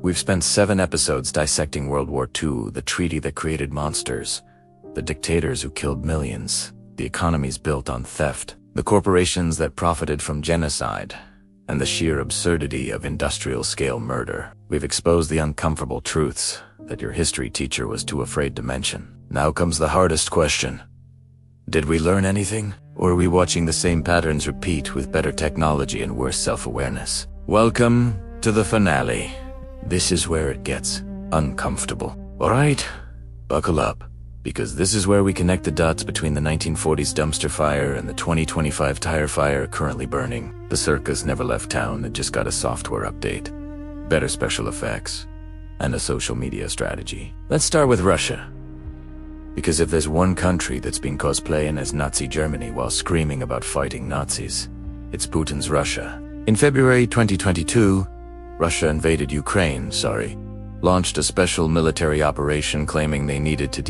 We've spent 7 episodes dissecting World War II, the treaty that created monsters, the dictators who killed millions, the economies built on theft, the corporations that profited from genocide, and the sheer absurdity of industrial-scale murder. We've exposed the uncomfortable truths that your history teacher was too afraid to mention. Now comes the hardest question. Did we learn anything? Or are we watching the same patterns repeat with better technology and worse self-awareness? Welcome to the finale. This is where it gets uncomfortable. Alright, buckle up, because this is where we connect the dots between the 1940s dumpster fire and the 2025 tire fire currently burning. The circus never left town, it just got a software update, better special effects, and a social media strategy. Let's start with Russia. Because if there's one country that's been cosplaying as Nazi Germany while screaming about fighting Nazis, it's Putin's Russia. In February 2022, Russia invaded Ukraine, launched a special military operation claiming they needed to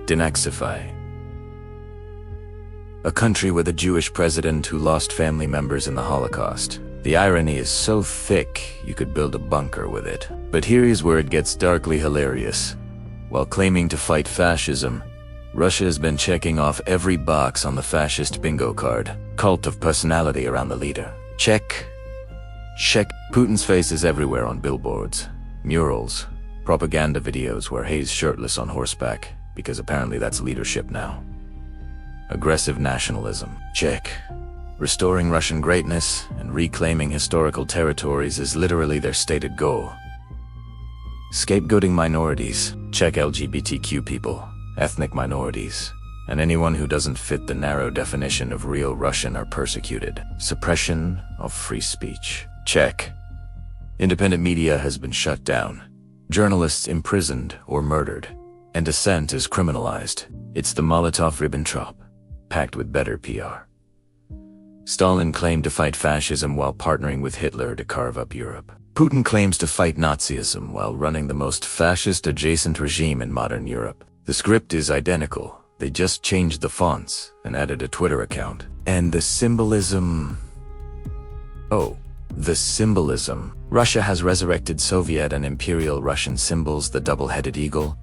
denazify a country with a Jewish president who lost family members in the Holocaust. The irony is so thick, you could build a bunker with it. But here's where it gets darkly hilarious. While claiming to fight fascism, Russia has been checking off every box on the fascist bingo card. Cult of personality around the leader. Check. Check. Putin's face is everywhere on billboards, murals, propaganda videos where he's shirtless on horseback, because apparently that's leadership now. Aggressive nationalism. Check. Restoring Russian greatness and reclaiming historical territories is literally their stated goal. Scapegoating minorities. Check. LGBTQ people, ethnic minorities, and anyone who doesn't fit the narrow definition of real Russian are persecuted. Suppression of free speech. Check. Independent media has been shut down. Journalists imprisoned or murdered. And dissent is criminalized. It's the Molotov-Ribbentrop, packed with better PR. Stalin claimed to fight fascism while partnering with Hitler to carve up Europe. Putin claims to fight Nazism while running the most fascist-adjacent regime in modern Europe. The script is identical. They just changed the fonts and added a Twitter account. And the symbolism... The symbolism. Russia has resurrected Soviet and Imperial Russian symbols, the double-headed eagle,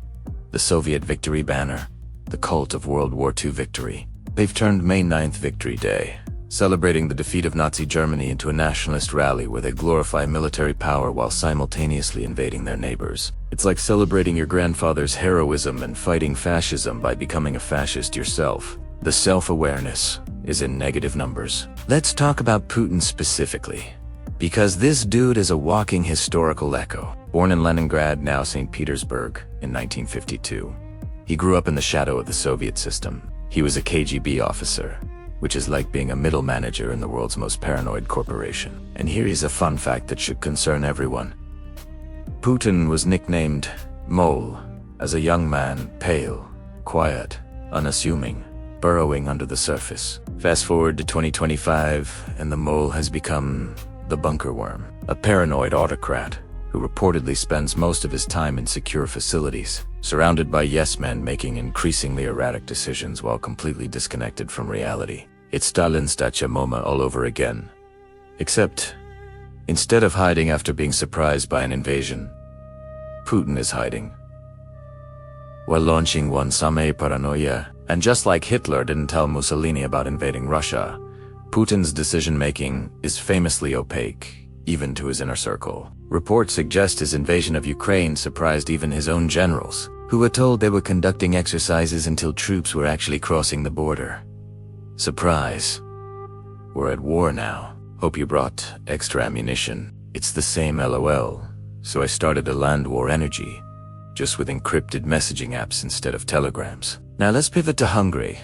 the Soviet victory banner, the cult of World War II victory. They've turned May 9th Victory Day, celebrating the defeat of Nazi Germany, into a nationalist rally where they glorify military power while simultaneously invading their neighbors. It's like celebrating your grandfather's heroism and fighting fascism by becoming a fascist yourself. The self-awareness is in negative numbers. Let's talk about Putin specifically, because this dude is a walking historical echo. Born in Leningrad, now St. Petersburg, in 1952. He grew up in the shadow of the Soviet system. He was a KGB officer, which is like being a middle manager in the world's most paranoid corporation. And here is a fun fact that should concern everyone. Putin was nicknamed Mole as a young man, pale, quiet, unassuming, burrowing under the surface. Fast forward to 2025, and the Mole has become the bunker worm, a paranoid autocrat who reportedly spends most of his time in secure facilities, surrounded by yes-men making increasingly erratic decisions while completely disconnected from reality. It's Stalin's Tachamoma all over again. Except, instead of hiding after being surprised by an invasion, Putin is hiding while launching one Same Paranoia. And just like Hitler didn't tell Mussolini about invading Russia, Putin's decision-making is famously opaque, even to his inner circle. Reports suggest his invasion of Ukraine surprised even his own generals, who were told they were conducting exercises until troops were actually crossing the border. Surprise. We're at war now. Hope you brought extra ammunition. It's the same LOL, so I started a land war energy, just with encrypted messaging apps instead of telegrams. Now let's pivot to Hungary,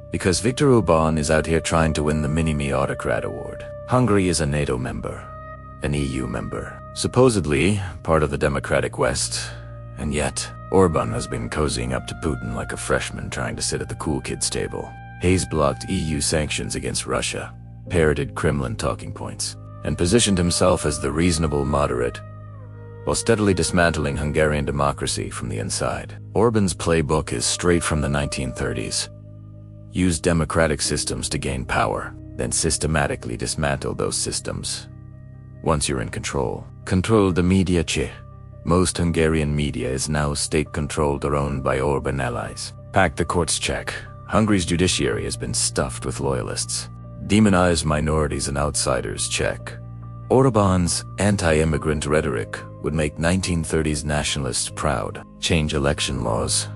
because Viktor Orbán is out here trying to win the Mini-Me Autocrat Award. Hungary is a NATO member, an EU member, supposedly part of the democratic West, and yet Orbán has been cozying up to Putin like a freshman trying to sit at the cool kids table. He's blocked EU sanctions against Russia, parroted Kremlin talking points, and positioned himself as the reasonable moderate, while steadily dismantling Hungarian democracy from the inside. Orbán's playbook is straight from the 1930s. Use democratic systems to gain power, then systematically dismantle those systems once you're in control. Control the media. Most Hungarian media is now state-controlled or owned by Orbán allies. Pack the courts. Check. Hungary's judiciary has been stuffed with loyalists. Demonize minorities and outsiders. Check. Orbán's anti-immigrant rhetoric would make 1930s nationalists proud. Change election laws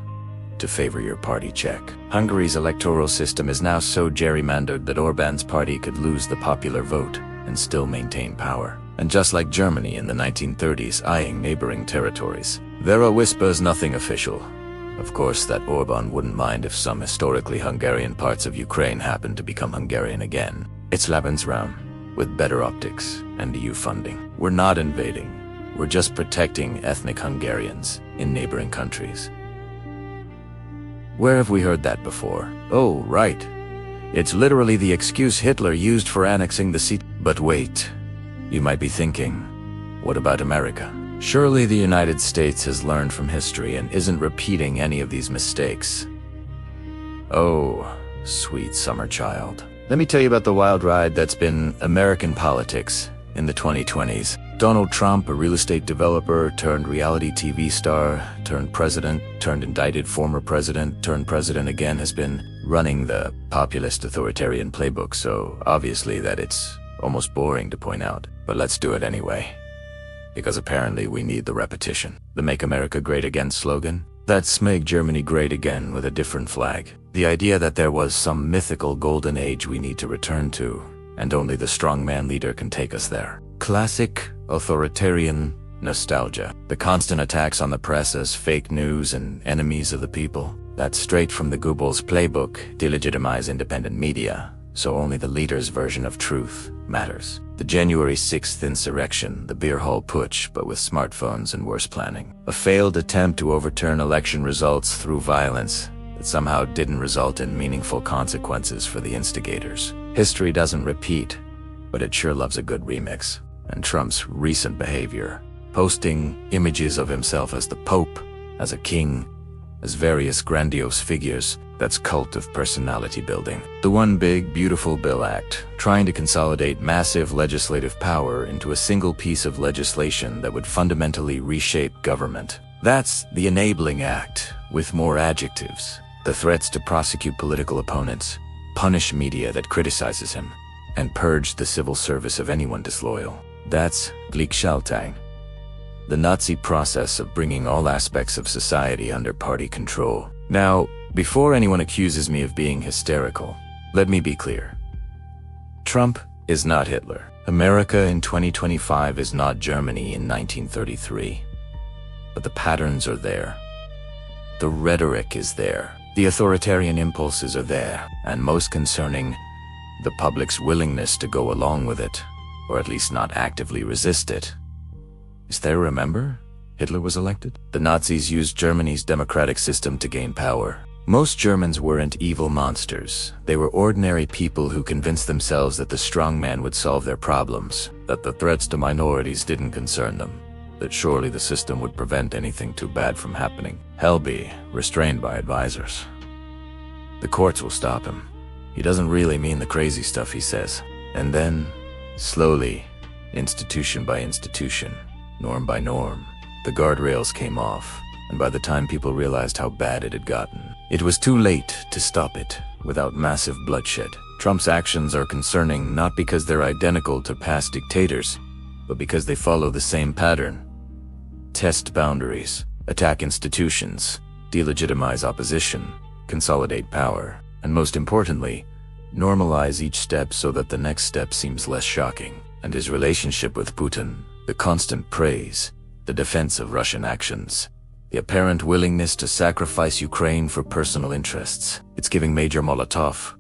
to favor your party. Check. Hungary's electoral system is now so gerrymandered that Orbán's party could lose the popular vote and still maintain power. And just like Germany in the 1930s eyeing neighboring territories, there are whispers, nothing official. Of course, that Orbán wouldn't mind if some historically Hungarian parts of Ukraine happened to become Hungarian again. It's Lebensraum, with better optics and EU funding. We're not invading, we're just protecting ethnic Hungarians in neighboring countries. Where have we heard that before? Oh, right. It's literally the excuse Hitler used for annexing the sea. But wait, you might be thinking, what about America? Surely the United States has learned from history and isn't repeating any of these mistakes. Oh, sweet summer child. Let me tell you about the wild ride that's been American politics in the 2020s. Donald Trump, a real estate developer turned reality TV star, turned president, turned indicted former president, turned president again, has been running the populist authoritarian playbook, so obviously that it's almost boring to point out. But let's do it anyway. Because apparently we need the repetition. The Make America Great Again slogan? That's Make Germany Great Again with a different flag. The idea that there was some mythical golden age we need to return to, and only the strongman leader can take us there. Classic authoritarian nostalgia. The constant attacks on the press as fake news and enemies of the people. That's straight from the Goebbels playbook, delegitimize independent media, so only the leader's version of truth matters. The January 6th insurrection, the Beer Hall Putsch, but with smartphones and worse planning. A failed attempt to overturn election results through violence that somehow didn't result in meaningful consequences for the instigators. History doesn't repeat, but it sure loves a good remix. And Trump's recent behavior, posting images of himself as the Pope, as a king, as various grandiose figures, that's cult of personality building. The One Big Beautiful Bill Act, trying to consolidate massive legislative power into a single piece of legislation that would fundamentally reshape government. That's the Enabling Act, with more adjectives. The threats to prosecute political opponents, punish media that criticizes him, and purge the civil service of anyone disloyal. That's Gleichschaltung, the Nazi process of bringing all aspects of society under party control. Now, before anyone accuses me of being hysterical, let me be clear. Trump is not Hitler. America in 2025 is not Germany in 1933. But the patterns are there. The rhetoric is there. The authoritarian impulses are there. And most concerning, the public's willingness to go along with it, or at least not actively resist it. Is there, remember? Hitler was elected? The Nazis used Germany's democratic system to gain power. Most Germans weren't evil monsters. They were ordinary people who convinced themselves that the strongman would solve their problems, that the threats to minorities didn't concern them, that surely the system would prevent anything too bad from happening. Hell be restrained by advisors. The courts will stop him. He doesn't really mean the crazy stuff he says. And then, slowly, institution by institution, norm by norm, the guardrails came off, and by the time people realized how bad it had gotten, it was too late to stop it without massive bloodshed. Trump's actions are concerning not because they're identical to past dictators, but because they follow the same pattern. Test boundaries, attack institutions, delegitimize opposition, consolidate power, and most importantly, normalize each step so that the next step seems less shocking. And his relationship with Putin, the constant praise, the defense of Russian actions, the apparent willingness to sacrifice Ukraine for personal interests. It's giving Major Molotov,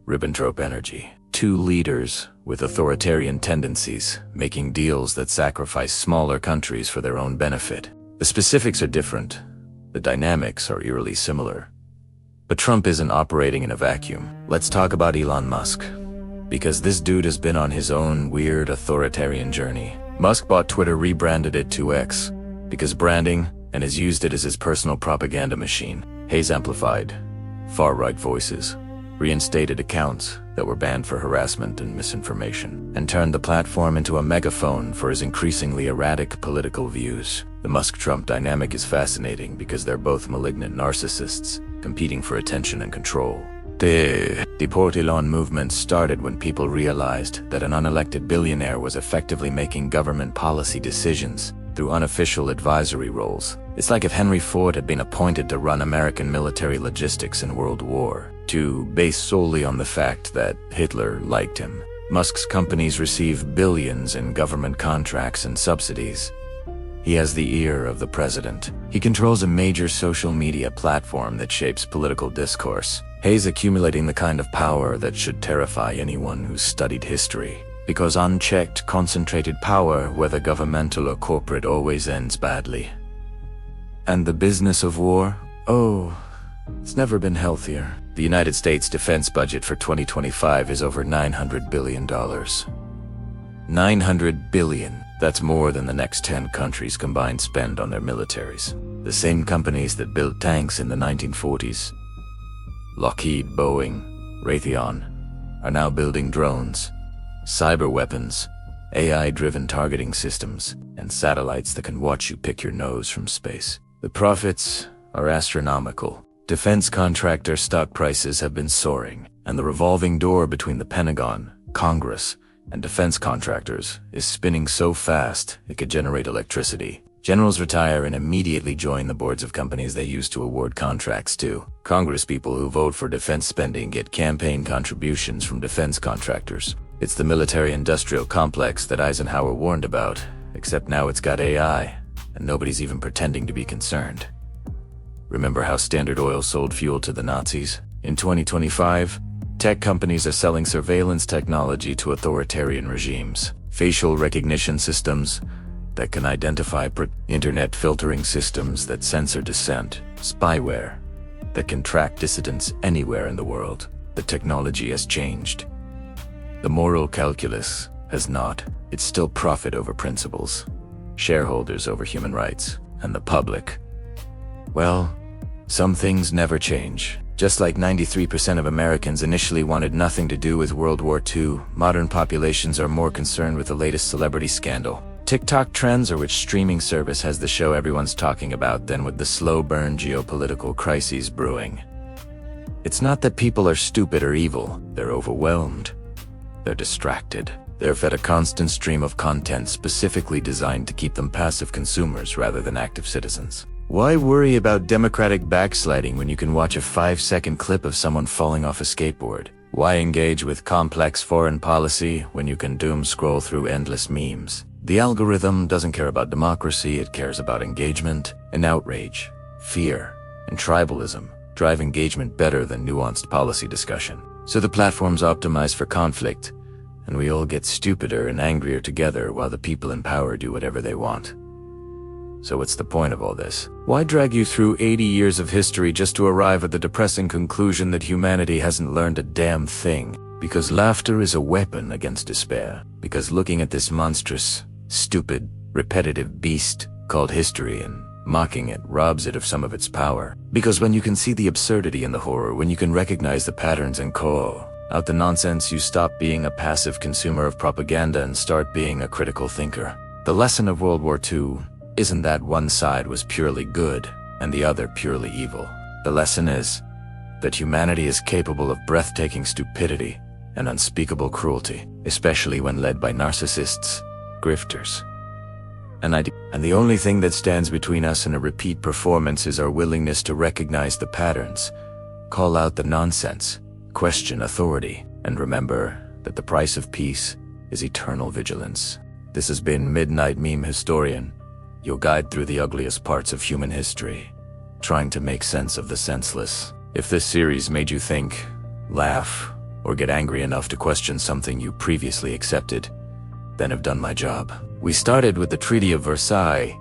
Ribbentrop energy. Two leaders with authoritarian tendencies, making deals that sacrifice smaller countries for their own benefit. The specifics are different. The dynamics are eerily similar. But Trump isn't operating in a vacuum. Let's talk about Elon Musk. Because this dude has been on his own weird authoritarian journey. Musk bought Twitter, rebranded it to X, because branding, and has used it as his personal propaganda machine. Hayes amplified far-right voices, reinstated accounts that were banned for harassment and misinformation, and turned the platform into a megaphone for his increasingly erratic political views. The Musk-Trump dynamic is fascinating because they're both malignant narcissists, competing for attention and control. The Deport Elon movement started when people realized that an unelected billionaire was effectively making government policy decisions through unofficial advisory roles. It's like if Henry Ford had been appointed to run American military logistics in World War II, based solely on the fact that Hitler liked him. Musk's companies receive billions in government contracts and subsidies. He has the ear of the president. He controls a major social media platform that shapes political discourse. He's accumulating the kind of power that should terrify anyone who's studied history. Because unchecked, concentrated power, whether governmental or corporate, always ends badly. And the business of war? Oh, it's never been healthier. The United States defense budget for 2025 is over $900 billion. $900 billion. That's more than the next 10 countries combined spend on their militaries. The same companies that built tanks in the 1940s, Lockheed, Boeing, Raytheon, are now building drones, cyber weapons, AI-driven targeting systems, and satellites that can watch you pick your nose from space. The profits are astronomical. Defense contractor stock prices have been soaring, and the revolving door between the Pentagon, Congress, and defense contractors is spinning so fast it could generate electricity. Generals retire and immediately join the boards of companies they used to award contracts to. Congresspeople who vote for defense spending get campaign contributions from defense contractors. It's the military-industrial complex that Eisenhower warned about, except now it's got AI, and nobody's even pretending to be concerned. Remember how Standard Oil sold fuel to the Nazis? In 2025, tech companies are selling surveillance technology to authoritarian regimes. Facial recognition systems that can identify internet filtering systems that censor dissent, spyware that can track dissidents anywhere in the world. The technology has changed. The moral calculus has not. It's still profit over principles, shareholders over human rights, and the public. Well, some things never change. Just like 93% of Americans initially wanted nothing to do with World War II, modern populations are more concerned with the latest celebrity scandal. TikTok trends or which streaming service has the show everyone's talking about than with the slow burn geopolitical crises brewing. It's not that people are stupid or evil, they're overwhelmed. They're distracted. They're fed a constant stream of content specifically designed to keep them passive consumers rather than active citizens. Why worry about democratic backsliding when you can watch a 5-second clip of someone falling off a skateboard? Why engage with complex foreign policy when you can doom scroll through endless memes? The algorithm doesn't care about democracy, it cares about engagement, and outrage, fear, and tribalism drive engagement better than nuanced policy discussion. So the platform's optimized for conflict, and we all get stupider and angrier together while the people in power do whatever they want. So what's the point of all this? Why drag you through 80 years of history just to arrive at the depressing conclusion that humanity hasn't learned a damn thing? Because laughter is a weapon against despair. Because looking at this monstrous, stupid, repetitive beast called history and mocking it robs it of some of its power. Because when you can see the absurdity in the horror, when you can recognize the patterns and call out the nonsense, you stop being a passive consumer of propaganda and start being a critical thinker. The lesson of World War II isn't that one side was purely good and the other purely evil. The lesson is that humanity is capable of breathtaking stupidity and unspeakable cruelty, especially when led by narcissists, grifters, and the only thing that stands between us and a repeat performance is our willingness to recognize the patterns, call out the nonsense, question authority, and remember that the price of peace is eternal vigilance. This has been Midnight Meme Historian, your guide through the ugliest parts of human history, trying to make sense of the senseless. If this series made you think, laugh, or get angry enough to question something you previously accepted, then I've done my job. We started with the Treaty of Versailles,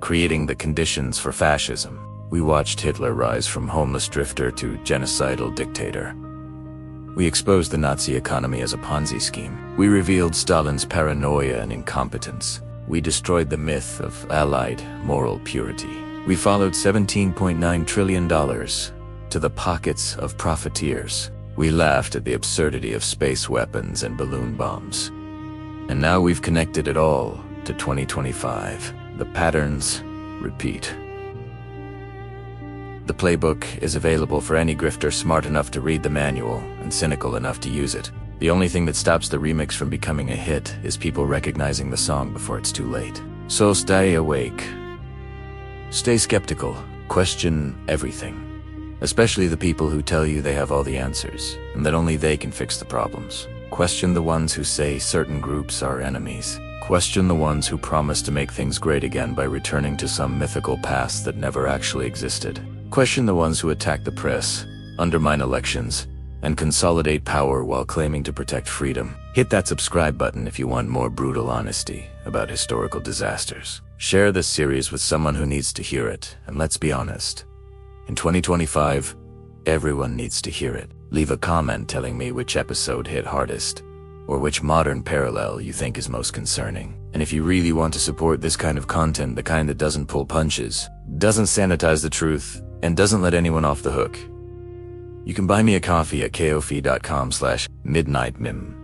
creating the conditions for fascism. We watched Hitler rise from homeless drifter to genocidal dictator. We exposed the Nazi economy as a Ponzi scheme. We revealed Stalin's paranoia and incompetence. We destroyed the myth of Allied moral purity. We followed $17.9 trillion to the pockets of profiteers. We laughed at the absurdity of space weapons and balloon bombs. And now we've connected it all to 2025. The patterns repeat. The playbook is available for any grifter smart enough to read the manual and cynical enough to use it. The only thing that stops the remix from becoming a hit is people recognizing the song before it's too late. So stay awake. Stay skeptical. Question everything. Especially the people who tell you they have all the answers, and that only they can fix the problems. Question the ones who say certain groups are enemies. Question the ones who promise to make things great again by returning to some mythical past that never actually existed. Question the ones who attack the press, undermine elections, and consolidate power while claiming to protect freedom. Hit that subscribe button if you want more brutal honesty about historical disasters. Share this series with someone who needs to hear it, and let's be honest. In 2025, everyone needs to hear it. Leave a comment telling me which episode hit hardest, or which modern parallel you think is most concerning. And if you really want to support this kind of content, the kind that doesn't pull punches, doesn't sanitize the truth, and doesn't let anyone off the hook, you can buy me a coffee at ko-fi.com/midnightmim.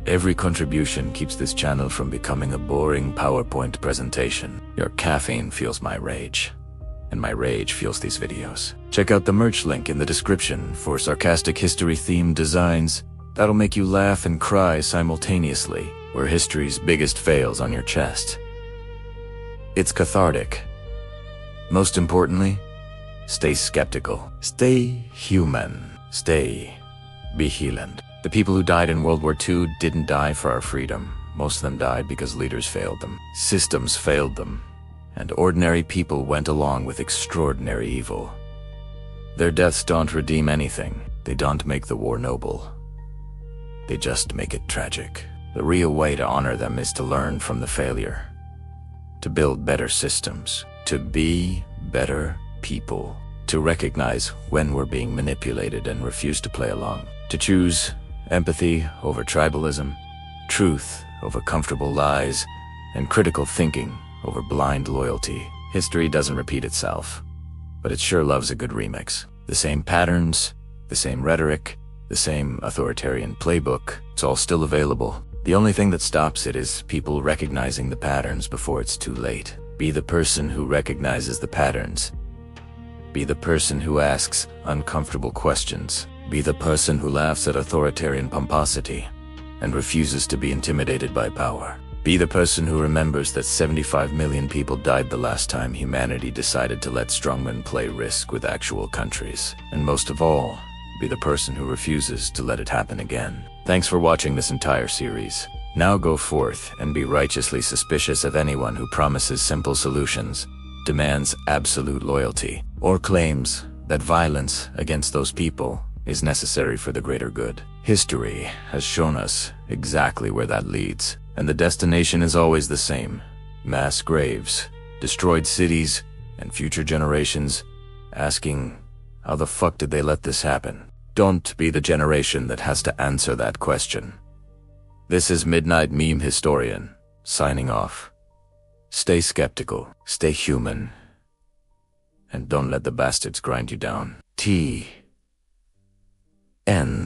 Every contribution keeps this channel from becoming a boring PowerPoint presentation. Your caffeine fuels my rage, and my rage fuels these videos. Check out the merch link in the description for sarcastic history-themed designs that'll make you laugh and cry simultaneously. Wear history's biggest fails on your chest. It's cathartic. Most importantly, stay skeptical. Stay human. Stay vigilant. The people who died in World War II didn't die for our freedom. Most of them died because leaders failed them. Systems failed them. And ordinary people went along with extraordinary evil. Their deaths don't redeem anything. They don't make the war noble. They just make it tragic. The real way to honor them is to learn from the failure. To build better systems. To be better people. To recognize when we're being manipulated and refuse to play along. To choose empathy over tribalism, truth over comfortable lies, and critical thinking over blind loyalty. History doesn't repeat itself, but it sure loves a good remix. The same patterns, the same rhetoric, the same authoritarian playbook, it's all still available. The only thing that stops it is people recognizing the patterns before it's too late. Be the person who recognizes the patterns. Be the person who asks uncomfortable questions. Be the person who laughs at authoritarian pomposity and refuses to be intimidated by power. Be the person who remembers that 75 million people died the last time humanity decided to let strongmen play Risk with actual countries. And most of all, be the person who refuses to let it happen again. Thanks for watching this entire series. Now go forth and be righteously suspicious of anyone who promises simple solutions, demands absolute loyalty, or claims that violence against those people is necessary for the greater good. History has shown us exactly where that leads, and the destination is always the same. Mass graves, destroyed cities, and future generations asking, how the fuck did they let this happen? Don't be the generation that has to answer that question. This is Midnight Meme Historian, signing off. Stay skeptical, stay human, and don't let the bastards grind you down. T. N.